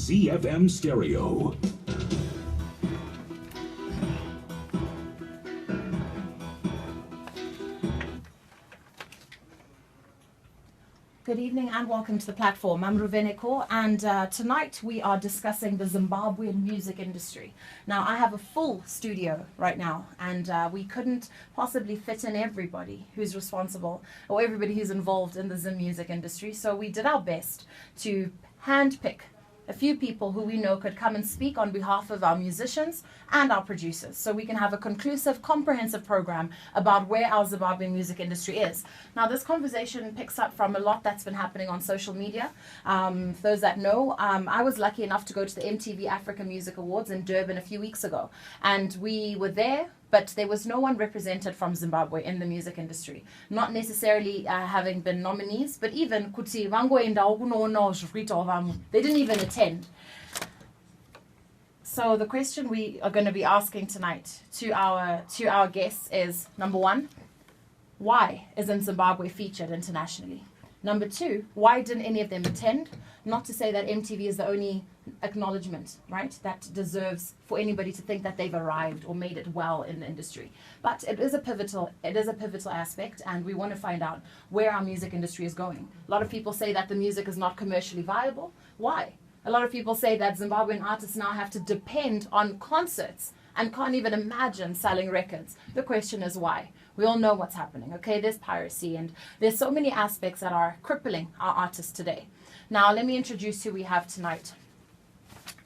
ZiFM Stereo. Good evening and welcome to the platform. I'm Ruvheneko, and tonight we are discussing the Zimbabwean music industry. Now, I have a full studio right now, and we couldn't possibly fit in everybody who's responsible or everybody who's involved in the Zim music industry. So we did our best to handpick a few people who we know could come and speak on behalf of our musicians and our producers, so we can have a conclusive, comprehensive program about where our Zimbabwean music industry is. Now, this conversation picks up from a lot that's been happening on social media. For those that know, I was lucky enough to go to the MTV Africa Music Awards in Durban a few weeks ago, and we were there, but there was no one represented from Zimbabwe in the music industry. Not necessarily having been nominees, but even kuti vangoenda kunoona zvirikuita vamwe. They didn't even attend. So the question we are going to be asking tonight to our guests is, number one, why isn't Zimbabwe featured internationally? Number two, why didn't any of them attend? Not to say that MTV is the only acknowledgement, right, that deserves for anybody to think that they've arrived or made it well in the industry. But it is a pivotal aspect, and we want to find out where our music industry is going. A lot of people say that the music is not commercially viable. Why? A lot of people say that Zimbabwean artists now have to depend on concerts and can't even imagine selling records. The question is why? We all know what's happening, okay? There's piracy, and there's so many aspects that are crippling our artists today. Now, let me introduce who we have tonight.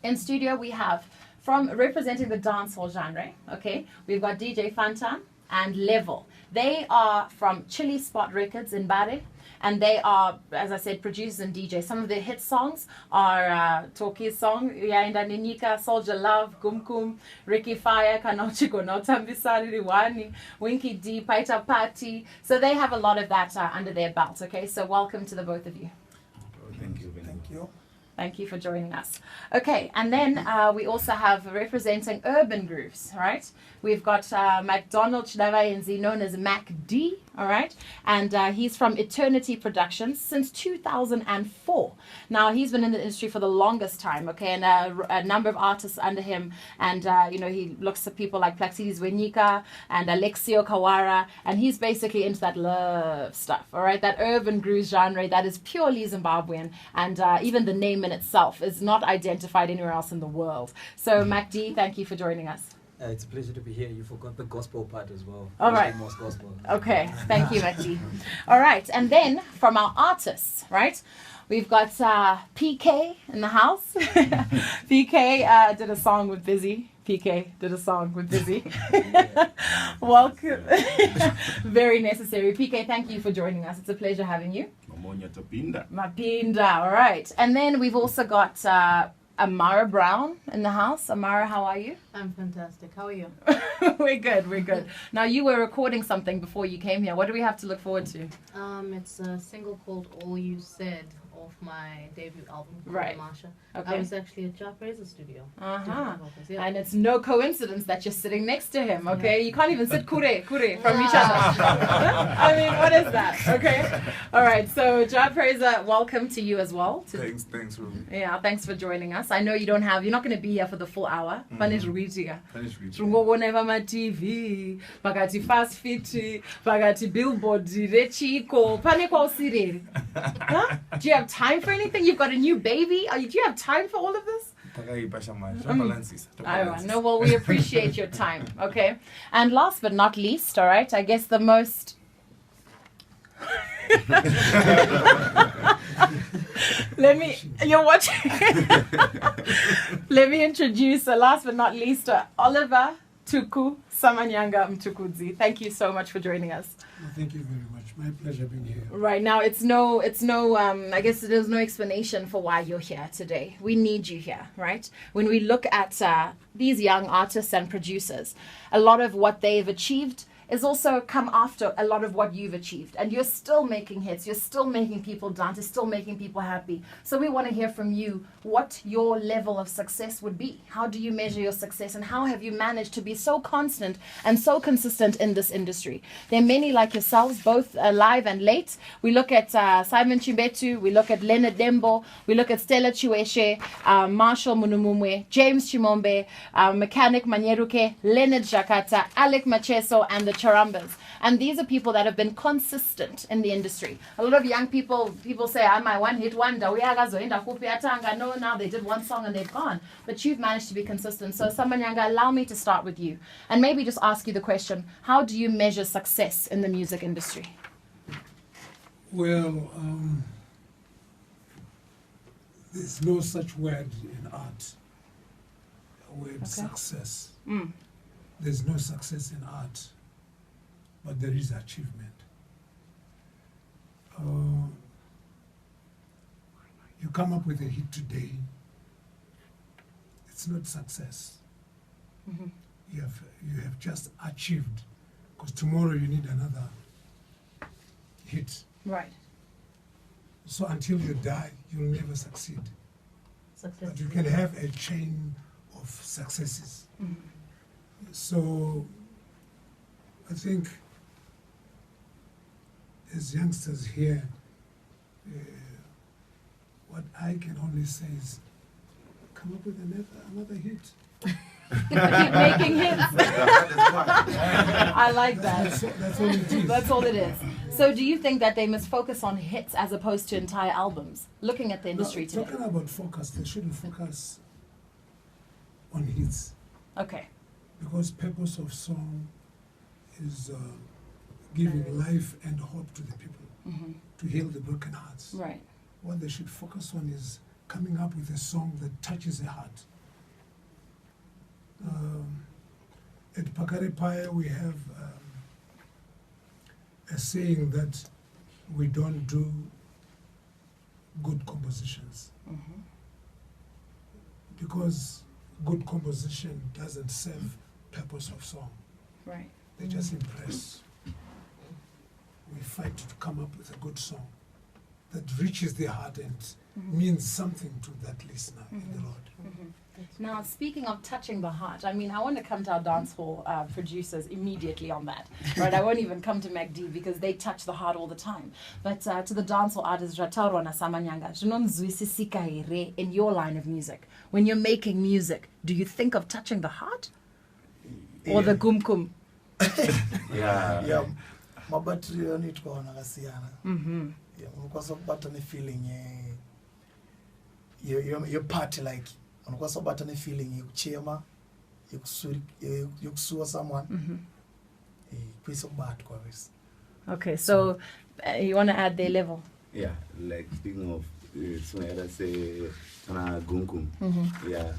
In studio, we have, from representing the dancehall genre, okay, we've got DJ Fantan and Level. They are from Chili Spot Records in Bari, and they are, as I said, producers and DJs. Some of their hit songs are Toki's song, Yainda Ninika, Soldier Love, Gum Gum, Ricky Fire, Kanochiko Notambisari Riwani, Winky D, Paita Party. So they have a lot of that under their belt, okay? So welcome to the both of you. Thank you. Thank you. Thank you for joining us. Okay, and then we also have representing urban grooves, right? We've got McDonald Chidavayenzi, known as Mac D, all right? And he's from Eternity Productions since 2004. Now, he's been in the industry for the longest time, okay? And a number of artists under him. And, he looks at people like Plaxides Wenika and Alexio Kawara. And he's basically into that love stuff, all right? That urban grooves genre that is purely Zimbabwean. And even the name in itself is not identified anywhere else in the world. So, Mac D, thank you for joining us. It's a pleasure to be here. You forgot the gospel part as well. All right. Most gospel. Okay, thank you, Mackie. All right, and then from our artists, right, we've got PK in the house. PK did a song with Busy. PK did a song with Busy. Welcome. Very necessary. PK, thank you for joining us. It's a pleasure having you. Mapinda, all right. And then we've also got Amara Brown in the house. Amara, how are you? I'm fantastic. How are you? We're good. Now, you were recording something before you came here. What do we have to look forward to? It's a single called All You Said off my debut album, Right. Marsha. Okay. I was actually at Jack Razor's studio. Uh-huh. Yeah. And it's no coincidence that you're sitting next to him, okay? You can't even sit kure from each other. I mean, what is that, okay? All right, so Job Fraser, welcome to you as well. Thanks, Ruby. Yeah, thanks for joining us. I know you're not going to be here for the full hour. Shungogoneva ma TV, pakati fast fit, pakati billboard, rechiko, pane kwa usireri. Huh? Do you have time for anything? You've got a new baby. Do you have time for all of this? No, well, we appreciate your time, okay? And last but not least, all right, I guess the most... You're watching. Let me introduce, last but not least, Oliver Tuku Samanyanga Mtukudzi. Thank you so much for joining us. Well, thank you very much. My pleasure being here. Right now, it's no. I guess there's no explanation for why you're here today. We need you here, right? When we look at these young artists and producers, a lot of what they've achieved is also come after a lot of what you've achieved. And you're still making hits. You're still making people dance. You're still making people happy. So we want to hear from you what your level of success would be. How do you measure your success? And how have you managed to be so constant and so consistent in this industry? There are many like yourselves, both live and late. We look at Simon Chimbetu. We look at Leonard Dembo. We look at Stella Chiweshe, Marshall Munumumwe, James Chimombe, Mechanic Manyeruke, Leonard Jakata, Alec Macheso, and the Charambas. And these are people that have been consistent in the industry. A lot of young people say, I'm my one-hit wonder. No, now they did one song and they've gone. But you've managed to be consistent. So Samanyanga, allow me to start with you. And maybe just ask you the question, how do you measure success in the music industry? Well, there's no such word in art, a word success. There's no success in art, but there is achievement. You come up with a hit today, it's not success. You have just achieved, because tomorrow you need another hit. Right. So until you die, you'll never succeed. But you can have a chain of successes. So I think as youngsters here, what I can only say is come up with another hit. Keep making hits. I like that. That's all it is. That's all it is. So do you think that they must focus on hits as opposed to entire albums? Looking at the industry today. Talking about focus, they shouldn't focus on hits. Okay. Because purpose of song is giving life and hope to the people, to heal the broken hearts. Right. What they should focus on is coming up with a song that touches the heart. At Pakare Paya, we have a saying that we don't do good compositions because good composition doesn't serve purpose of song. Right. They just impress. We fight to come up with a good song that reaches the heart and means something to that listener in the Lord. Now, speaking of touching the heart, I mean, I want to come to our dancehall producers immediately on that, right? I won't even come to MacD because they touch the heart all the time. But to the dancehall artists, Ratarona Samanyanga, in your line of music, when you're making music, do you think of touching the heart or the gumkum? Yeah. Mabatri on it kwa nakasiyana. Yeah, because of button feeling your party like because of button feeling you chema you sue someone. Piece of bad queries. Okay, so you want to add their level? Yeah, like speaking of so I say tana gumkum. Yeah.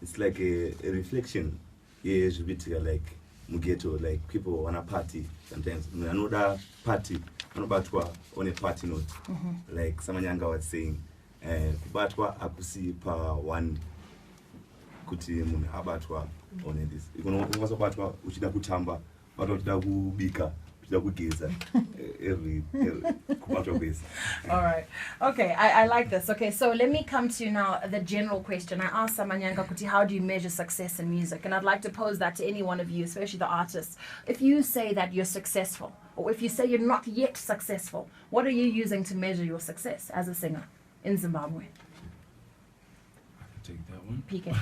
It's like a reflection. Yeah, it's a bit like Mugeto, like people wanna party sometimes. Another party, batwa on a party note. Like Samanyanga was saying, batwa akusi pa one kuti mun abatwa on this. You know, also batwa uchida kutamba, batwa uchida kubika, uchida kugeza every kubatwa base. All right. Okay, I like this. Okay, so let me come to now the general question. I asked Samanyanga Kuti, how do you measure success in music? And I'd like to pose that to any one of you, especially the artists. If you say that you're successful, or if you say you're not yet successful, what are you using to measure your success as a singer in Zimbabwe? I can take that one. PK.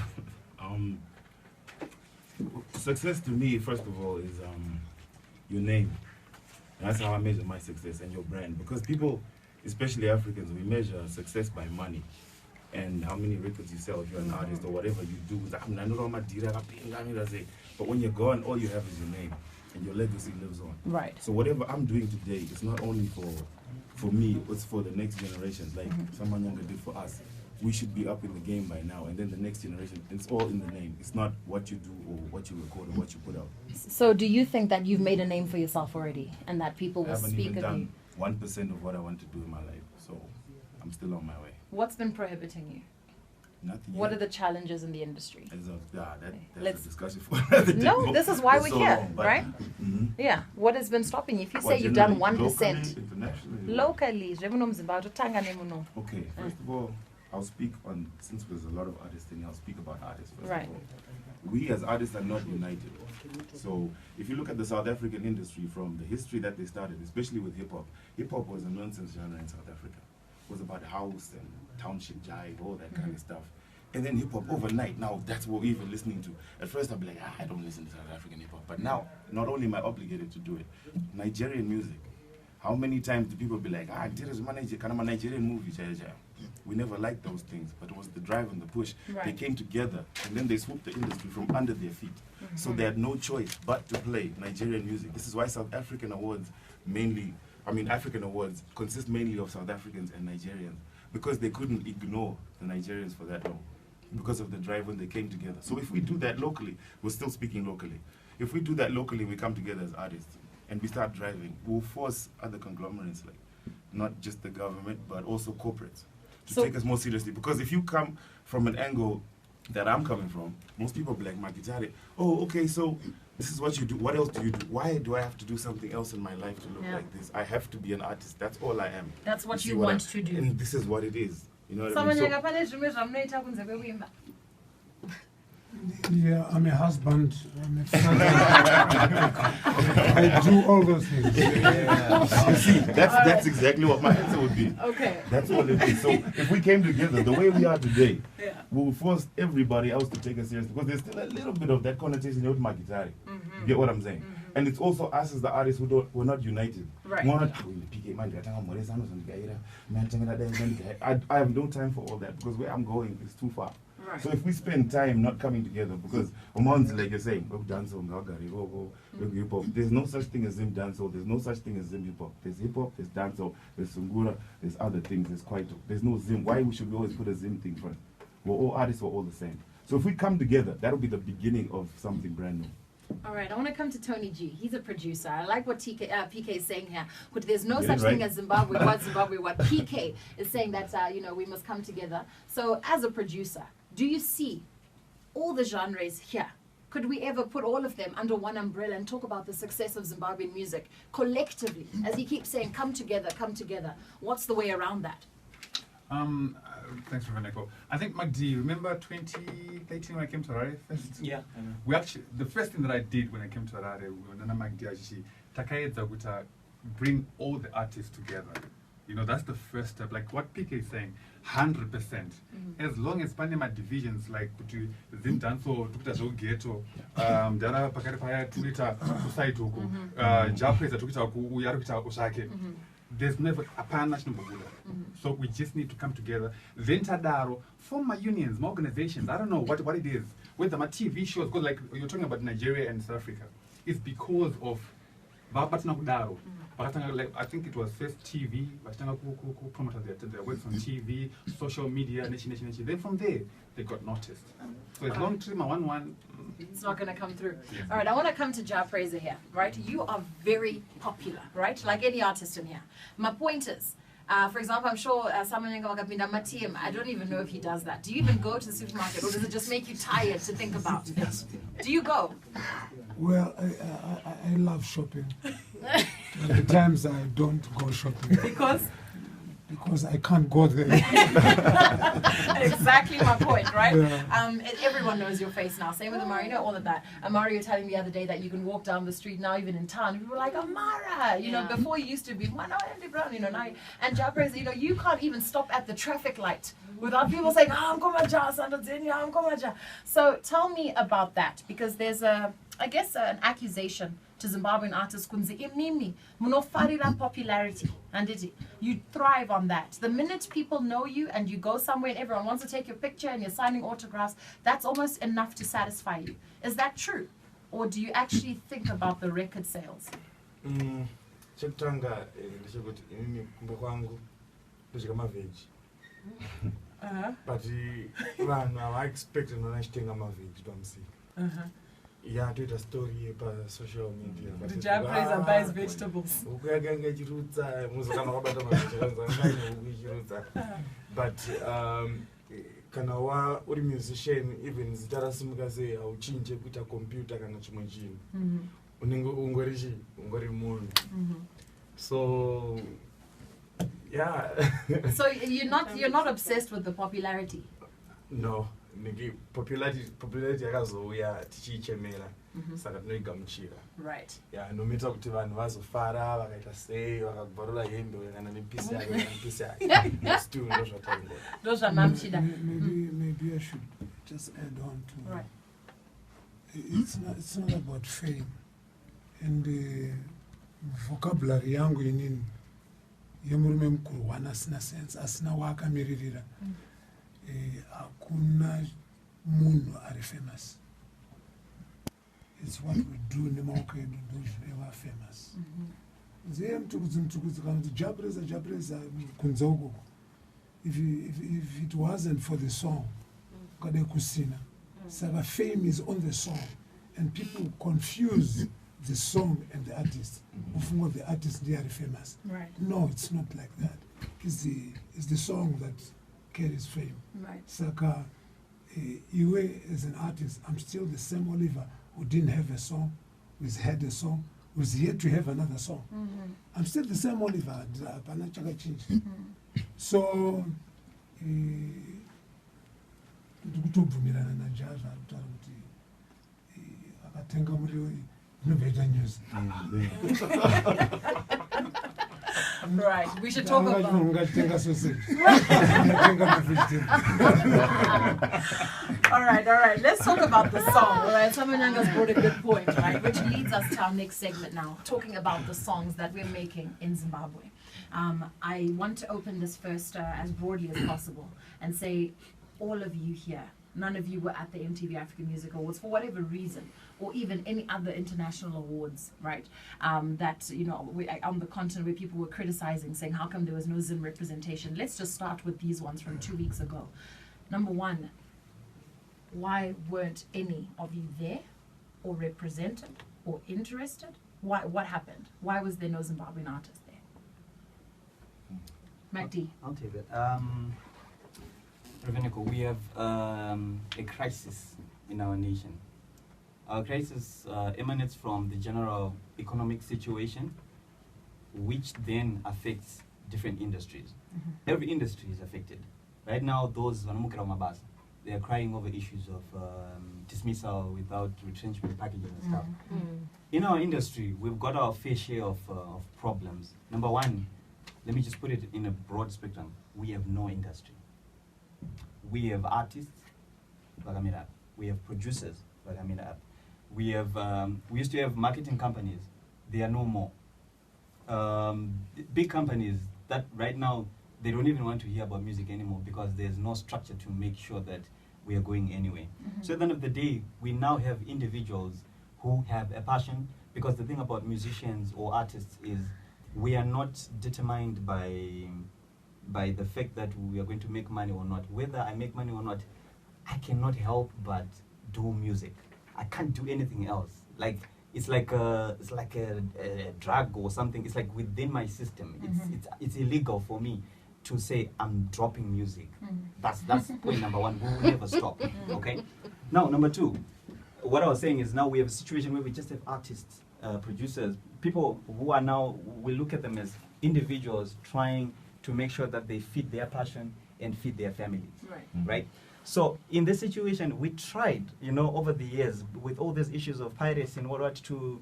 Success to me, first of all, is your name. That's how I measure my success, and your brand. Because people, especially Africans, we measure success by money and how many records you sell if you're an artist or whatever you do. But when you're gone, all you have is your name, and your legacy lives on. Right. So whatever I'm doing today, it's not only for me, it's for the next generation. Like Samanyanga did for us. We should be up in the game by now, and then the next generation, it's all in the name. It's not what you do or what you record or what you put out. So do you think that you've made a name for yourself already and that people will I haven't speak even of you? done 1% of what I want to do in my life, so I'm still on my way. What's been prohibiting you? Nothing What yet. are the challenges in the industry? That's Let's- a discussion for another day. No, this is why It's we're so here, long, but- right? Mhm. Yeah. What has been stopping you? If you What, say you've done generally, 1%, locally, internationally? locally, Zimbabwe, Tangane muno. Okay, first of all, I'll speak on, since there's a lot of artists in here, I'll speak about artists first Right. of all. We as artists are not united. So if you look at the South African industry from the history that they started, especially with hip hop was a nonsense genre in South Africa. It was about house and township jive, all that kind of stuff. And then hip hop overnight, now that's what we're even listening to. At first I'd be like, I don't listen to South African hip hop. But now, not only am I obligated to do it, Nigerian music. How many times do people be like, this is my Nigerian movie, We never liked those things, but it was the drive and the push. Right. They came together, and then they swooped the industry from under their feet. So they had no choice but to play Nigerian music. This is why South African awards African awards consist mainly of South Africans and Nigerians, because they couldn't ignore the Nigerians for that long, because of the drive when they came together. So if we do that locally, we're still speaking locally. If we do that locally, we come together as artists, and we start driving, we'll force other conglomerates, like not just the government, but also corporates, to take us more seriously. Because if you come from an angle that I'm coming from, most people be like, Magitari, oh, okay, so this is what you do. What else do you do? Why do I have to do something else in my life to look like this? I have to be an artist. That's all I am. That's what see you want to do. And this is what it is. You know what I mean? So, Yeah, I'm a husband, I'm a father. I do all those things. you see, that's exactly what my answer would be. Okay. That's all it is. So if we came together the way we are today, we will force everybody else to take us seriously, because there's still a little bit of that connotation with my guitar. You get what I'm saying? And it's also us as the artists we're not united. Right. We're not, I have no time for all that, because where I'm going is too far. Right. So if we spend time not coming together, because Oman's like you're saying, there's no such thing as Zim dancehall, there's no such thing as Zim hip hop. There's hip hop, there's dancehall, there's Sungura, there's other things, there's Kwaito. There's no Zim. Why should we always put a Zim thing first? We're all artists, we're all the same. So if we come together, that'll be the beginning of something brand new. All right, I want to come to Tony G. He's a producer. I like what PK is saying here. But there's no Get such it right. thing as Zimbabwe. What Zimbabwe? What PK is saying that we must come together. So as a producer, do you see all the genres here? Could we ever put all of them under one umbrella and talk about the success of Zimbabwean music collectively? As he keeps saying, come together, come together. What's the way around that? Thanks, Ruvheneko. I think, Magdi, remember 2018 when I came to Harare first? Yeah, I know. We actually, the first thing that I did when I came to Harare, when Magdi Takaedza would bring all the artists together. You know, that's the first step. Like what PK is saying, 100%. As long as Panama divisions like Zim Danso, Tukita Zo Ghetto, Dara Pakaripaya, Tukita Usaitoku, Japesa Tukita Uyarukita Osake. There's never a pan-national Bogula. So we just need to come together. Then Tadaro, form my unions, my organizations. I don't know what it is. Whether my TV shows, because like you're talking about Nigeria and South Africa, it's because of Vapatanakudaro. Like, I think it was first TV, promoted their works on TV, social media, nation. Then from there, they got noticed. So as long as it's not going to come through. All right, I want to come to Ja Fraser here, right? You are very popular, right? Like any artist in here. My point is, for example, I'm sure someone in Matiem, I don't even know if he does that. Do you even go to the supermarket, or does it just make you tired to think about it? Do you go? Well, I love shopping. At times I don't go shopping. Because I can't go there. Exactly my point, right? Yeah. Everyone knows your face now. Same with Amara, all of that. Amara, you were telling me the other day that you can walk down the street now, even in town. People are like, Amara! You know, before you used to be, now. And Ja Fraser, you can't even stop at the traffic light without people saying, So tell me about that, because there's an accusation to Zimbabwean artists, popularity, and you thrive on that. The minute people know you and you go somewhere and everyone wants to take your picture and you're signing autographs, that's almost enough to satisfy you. Is that true? Or do you actually think about the record sales? But I expect yeah, do the story about social media. The Ja Fraser buys vegetables. But kana uri musician even zita rasimuka sei hauchinje kuita computer kana chimwe chinhu unenge ungori munhu so yeah. So you're not obsessed with the popularity? No, popularity yakazouya tichiichemera saka tinoigamuchira. Right. Yeah, nomaita kuti vanhu vazofara vakaita sei vakagwarura hembe kana nepisi yake kana nepisi yake still ndozvataingora. Ndozvamamchida. Maybe I should just add on to. Right. It's not about fame and the vocabulary yangu inini yemurume mukuru asina sense asina waakamiririra hakuna munhu ari famous. It's what we do nemaoko edu ndozvineva famous. Nzeye mutukudzi kana kuti jabreza kunze ukoko if it wasn't for the song ukade kusina saka fame is on the song and people confuse the song and the artist. Ufunga the artist they are famous. Right. No, it's not like that. It's the song that carries fame. Right. Saka Iwe as an artist, I'm still the same Oliver who didn't have a song, who's had a song, who's yet to have another song. I'm still the same Oliver. So ndikutobvumirana najaza kutaura kuti akatenga muriwo inobvaita news. Right, we should talk about. All right. Let's talk about the song. All right, Samanyanga's brought a good point, right? Which leads us to our next segment now, talking about the songs that we're making in Zimbabwe. I want to open this first as broadly as possible and say, all of you here, none of you were at the MTV African Music Awards for whatever reason, or even any other international awards, right? That, on the continent where people were criticizing, saying, how come there was no Zim representation? Let's just start with these ones from 2 weeks ago. Number one, why weren't any of you there, or represented, or interested? What happened? Why was there no Zimbabwean artist there? Mac D. I'll take it. Ruvheneko, we have a crisis in our nation. Our crisis emanates from the general economic situation, which then affects different industries. Every industry is affected. Right now, those they are crying over issues of dismissal without retrenchment packages and stuff. In our industry, we've got our fair share of problems. Number one, let me just put it in a broad spectrum. We have no industry. We have artists, we have producers, we used to have marketing companies. They are no more. Big companies that right now, they don't even want to hear about music anymore because there's no structure to make sure that we are going anywhere. So at the end of the day, we now have individuals who have a passion, because the thing about musicians or artists is we are not determined by the fact that we are going to make money or not. Whether I make money or not, I cannot help but do music. I can't do anything else. Like it's like a drug or something. It's like within my system. It's illegal for me to say I'm dropping music. That's point number one. We will never stop. Okay. Now number two, what I was saying is now we have a situation where we just have artists, producers, people who are now, we look at them as individuals trying to make sure that they feed their passion and feed their families. Right? So in this situation, we tried, over the years with all these issues of piracy and what to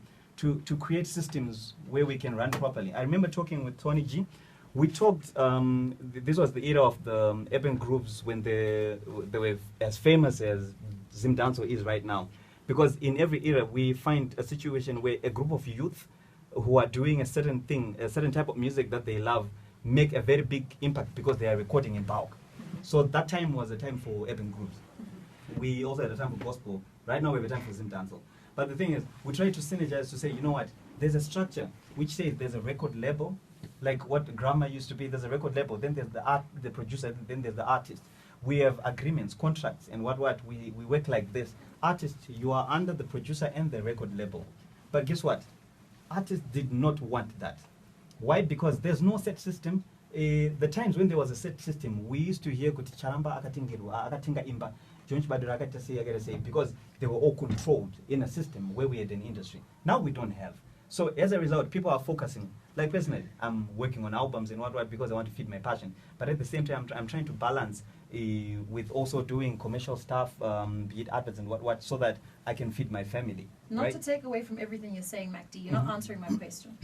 create systems where we can run properly. I remember talking with Tony G. We talked, this was the era of the urban groups when they were as famous as Zimdanso is right now. Because in every era, we find a situation where a group of youth who are doing a certain thing, a certain type of music that they love, make a very big impact because they are recording in bulk. So that time was a time for urban groups. We also had a time for gospel. Right now we have a time for Zimdanso. But the thing is, we try to synergize to say, you know what, there's a structure which says there's a record label, like what Grammar used to be, there's a record label, then there's the producer, then there's the artist. We have agreements, contracts, and what we work like this. Artist, you are under the producer and the record label. But guess what? Artists did not want that. Why? Because there's no set system. the times when there was a set system, we used to hear kuti charamba akatenga imba. Because they were all controlled in a system where we had an industry. Now we don't have. So as a result, people are focusing. Like personally, I'm working on albums and what because I want to feed my passion. But at the same time, I'm trying to balance with also doing commercial stuff, be it adverts and what, so that I can feed my family. Not to take away from everything you're saying, MacD, you're not answering my question.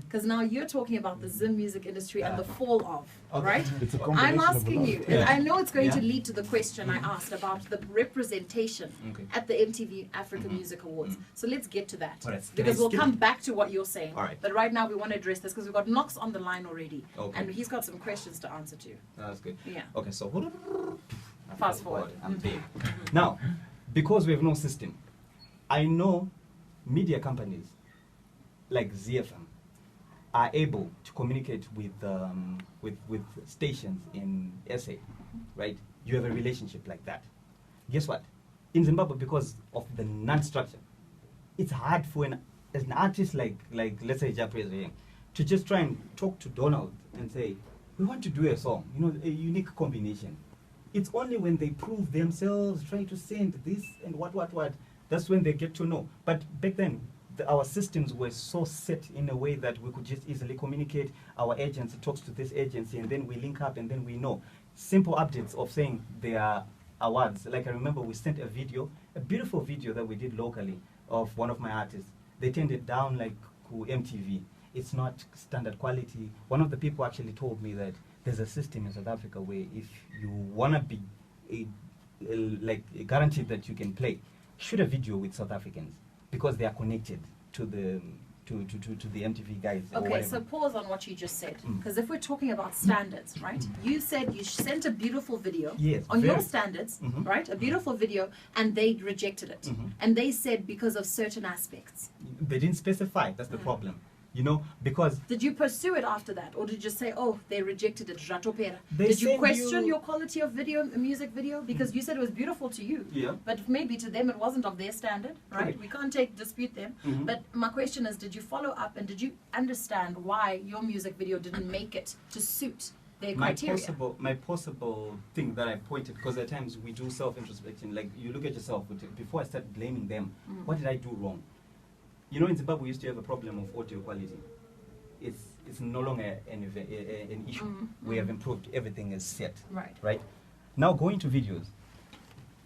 Because now you're talking about the Zim music industry and the fall of, right? I'm asking you, and I know it's going to lead to the question I asked about the representation at the MTV Africa Music Awards. So let's get to that. Because we'll come back to what you're saying. But right now we want to address this because we've got Knox on the line already. And he's got some questions to answer to. That's good. Yeah. Okay, so fast forward. I'm big. Now, because we have no system, I know media companies like ZiFM are able to communicate with stations in SA, right? You have a relationship like that. Guess what? In Zimbabwe, because of the non-structure, it's hard for an artist like let's say Japres to just try and talk to Donald and say, we want to do a song, a unique combination. It's only when they prove themselves, trying to send this and what, that's when they get to know. But back then, our systems were so set in a way that we could just easily communicate. Our agency talks to this agency, and then we link up, and then we know. Simple updates of saying there are awards. Like I remember we sent a video, a beautiful video that we did locally of one of my artists. They turned it down like MTV. It's not standard quality. One of the people actually told me that there's a system in South Africa where if you want to be guaranteed that you can play, shoot a video with South Africans because they are connected to the MTV guys. Okay, so pause on what you just said, because if we're talking about standards, right? You said you sent a beautiful video on your standards, right? A beautiful video, and they rejected it, and they said because of certain aspects. They didn't specify. That's the problem. Because... Did you pursue it after that? Or did you just say, oh, they rejected it, Did you question your quality of music video? Because you said it was beautiful to you. Yeah. But maybe to them it wasn't of their standard, right? Okay. We can't dispute them. But my question is, did you follow up and did you understand why your music video didn't make it to suit their criteria? My possible thing that I pointed, because at times we do self-introspection, like you look at yourself, before I start blaming them, what did I do wrong? In Zimbabwe, we used to have a problem of audio quality. It's no longer an issue. We have improved. Everything is set. Right? Now, going to videos,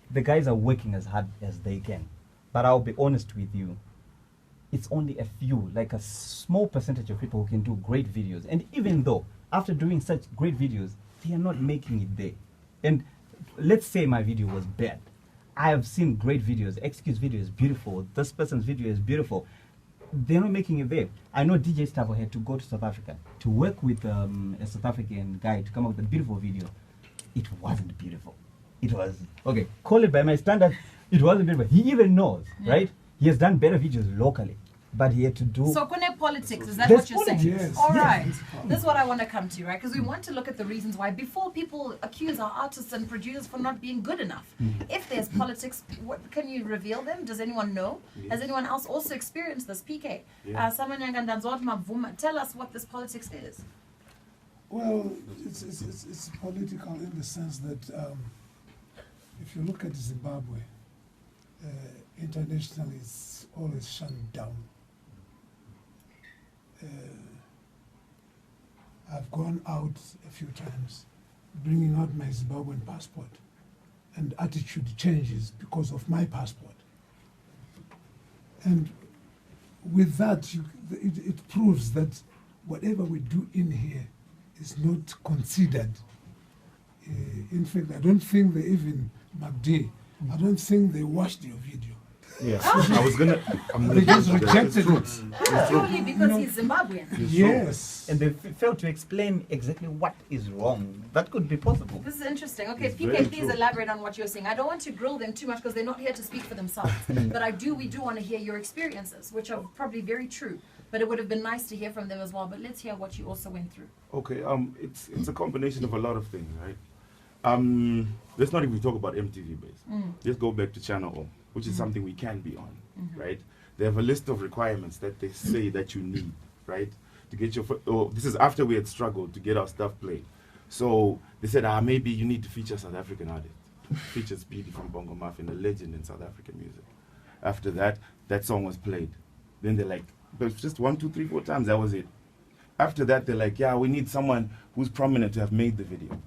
the guys are working as hard as they can. But I'll be honest with you, it's only a few, like a small percentage of people who can do great videos. And even though, after doing such great videos, they are not making it there. And let's say my video was bad. I have seen great videos. Excuse video is beautiful. This person's video is beautiful. They're not making it there. I know DJ Stavo had to go to South Africa to work with a South African guy to come up with a beautiful video. It wasn't beautiful. It was, okay, call it by my standards, it wasn't beautiful. He even knows, right? He has done better videos locally. But he had to do... So, connect politics, is that what you're saying? Yes. All right. This is what I want to come to, right? Because we want to look at the reasons why, before people accuse our artists and producers for not being good enough. If there's politics, can you reveal them? Does anyone know? Has anyone else also experienced this? PK, tell us what this politics is. Well, it's political in the sense that if you look at Zimbabwe, internationally it's always shunned down. I've gone out a few times bringing out my Zimbabwean passport, and attitude changes because of my passport. And with that, it proves that whatever we do in here is not considered. In fact, I don't think they even, MacD, I don't think they watched your video. Yeah, they just rejected it. Purely because he's Zimbabwean. Yes. And they failed to explain exactly what is wrong. That could be possible. This is interesting. Okay, PK, please elaborate on what you're saying. I don't want to grill them too much because they're not here to speak for themselves. But we do want to hear your experiences, which are probably very true. But it would have been nice to hear from them as well. But let's hear what you also went through. Okay, it's a combination of a lot of things, right? Let's not even talk about MTV base. Let's go back to Channel O, which is something we can be on, right? They have a list of requirements that they say that you need, right? to get your. This is after we had struggled to get our stuff played. So they said, maybe you need to feature South African artists. Feature Speedy from Bongo Muffin, a legend in South African music. After that, that song was played. Then they're like, but just 1, 2, 3, 4 times, that was it. After that, they're like, yeah, we need someone who's prominent to have made the video.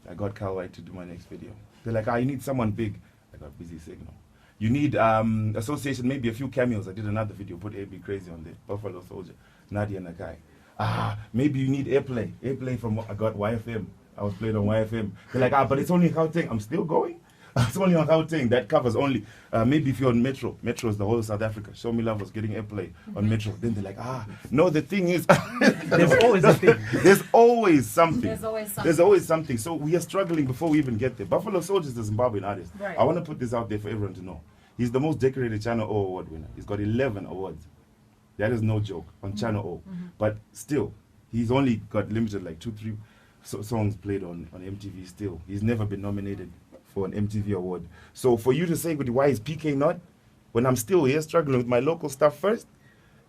I got Cal White to do my next video. They're like, you need someone big. I got Busy Signal. You need association, maybe a few cameos. I did another video, put AB Crazy on there, Buffalo Soldier, Nadia Nakai. Maybe you need airplay. Airplay from, I got YFM. I was playing on YFM. They're like, but it's only Gauteng. I'm still going? It's only on Gauteng. That covers only, maybe if you're on Metro. Metro is the whole of South Africa. Show Me Love was getting airplay on Metro. Then they're like, no, the thing is, There's always a thing. There's always something. There's always something. There's always something. So we are struggling before we even get there. Buffalo Soldier is the Zimbabwean artist. Right. I want to put this out there for everyone to know. He's the most decorated Channel O award winner. He's got 11 awards. That is no joke on Channel O. But still, he's only got limited like 2, 3 songs played on MTV still. He's never been nominated for an MTV award. So for you to say, why is PK not? When I'm still here struggling with my local stuff first,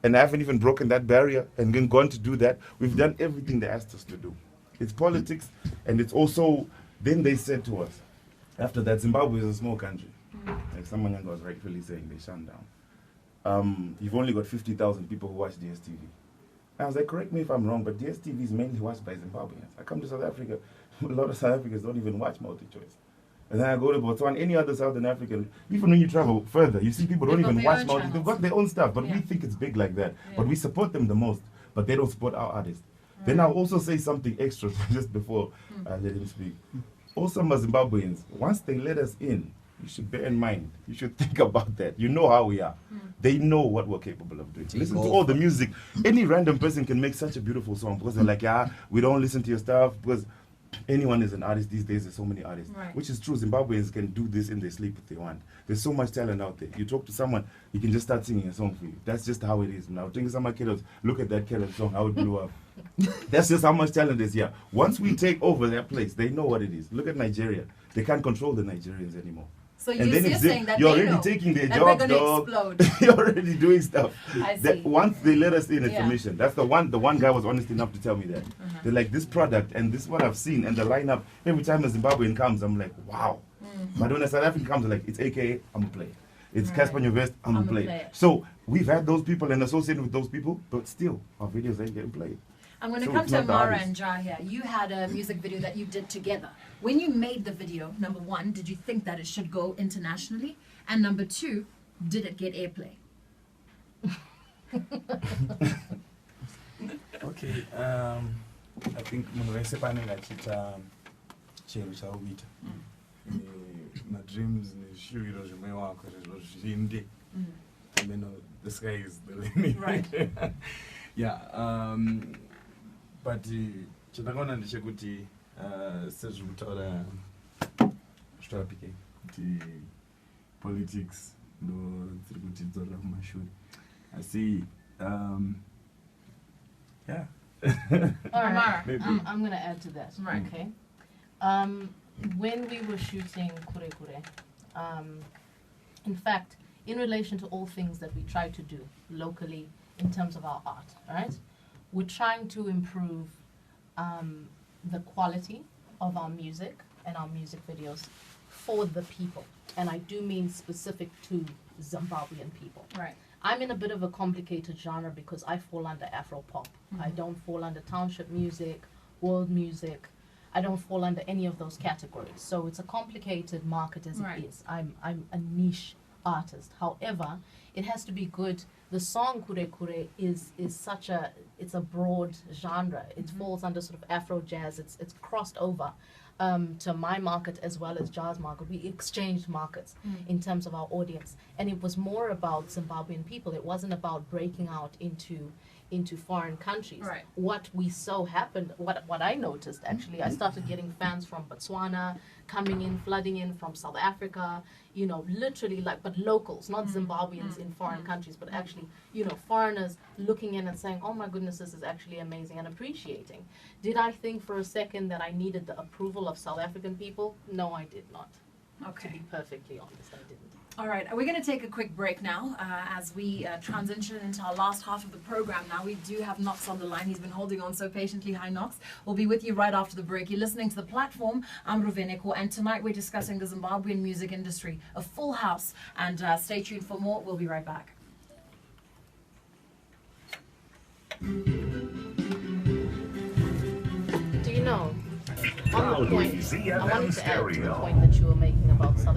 and I haven't even broken that barrier and then gone to do that, we've done everything they asked us to do. It's politics, and it's also, then they said to us, after that, Zimbabwe is a small country. Like someone was rightfully saying, they shut down. You've only got 50,000 people who watch DSTV. I was like, correct me if I'm wrong, but DSTV is mainly watched by Zimbabweans. I come to South Africa, a lot of South Africans don't even watch multi-choice. And then I go to Botswana, any other Southern African, even when you travel further, you see people don't even watch multi. They've got their own stuff, but we think it's big like that. But we support them the most, but they don't support our artists. Then I'll also say something extra just before I let him speak. Also, my Zimbabweans, once they let us in, you should bear in mind, you should think about that. You know how we are. They know what we're capable of doing. Listen to all the music. Any random person can make such a beautiful song because they're like, we don't listen to your stuff because anyone is an artist these days. There's so many artists, which is true. Zimbabweans can do this in their sleep if they want. There's so much talent out there. You talk to someone, you can just start singing a song for you. That's just how it is. Now, think some carrots. Look at that carrot song, how it blew up. That's just how much talent is here. Once we take over their place, they know what it is. Look at Nigeria. They can't control the Nigerians anymore. So you're saying that you're they already know taking their that jobs, we're dog. gonna explode. You're already doing stuff. I see. That once they let us in, it's a mission. That's the one guy was honest enough to tell me that. They're like, this product and this is what I've seen and the lineup. Every time a Zimbabwean comes, I'm like, wow. But when a South African comes, I'm like, it's AKA, I'm gonna play it. It's Casper Nyovest, I'm gonna play it. So we've had those people and associated with those people, but still, our videos ain't getting played. I'm going to So come it's to not the Amara artist. and Jar here. You had a music video that you did together. When you made the video, number one, did you think that it should go internationally? And number two, did it get airplay? Okay, I think munhu wese paanenge achiita chero chauita madreams nezvishuviro zvimwe wako zvezvo zvinde and then the sky is the limit. Right. Yeah, but chandakaona ndechekuti sezviri kutaura pk kuti politics ndo dziri kutidzorera kumashure asi yeah. All right, Maybe. I'm going to add to that. Right. Okay. When we were shooting Kure Kure, in fact, in relation to all things that we try to do locally in terms of our art, right? We're trying to improve the quality of our music and our music videos for the people. And I do mean specific to Zimbabwean people. Right. I'm in a bit of a complicated genre because I fall under Afro pop. I don't fall under township music, world music. I don't fall under any of those categories. So it's a complicated market as it is. I'm a niche artist. However, it has to be good. The song Kure Kure is such a, it's a broad genre. It falls under sort of Afro jazz. It's crossed over to my market as well as jazz market. We exchanged markets in terms of our audience. And it was more about Zimbabwean people. It wasn't about breaking out into foreign countries. Right. What we so happened, what I noticed actually, I started getting fans from Botswana, coming in, flooding in from South Africa, you know, literally like, but locals, not Zimbabweans in foreign countries, but actually, you know, foreigners looking in and saying, oh my goodness, this is actually amazing and appreciating. Did I think for a second that I needed the approval of South African people? No, I did not. Okay. To be perfectly honest, I didn't. All right, we're going to take a quick break now as we transition into our last half of the program. Now, we do have Knox on the line. He's been holding on so patiently. Hi, Knox. We'll be with you right after the break. You're listening to The Platform. I'm Ruvheneko, and tonight we're discussing the Zimbabwean music industry, a full house. And stay tuned for more. We'll be right back. Do you know, on the point, I wanted to add to the point that you were making about South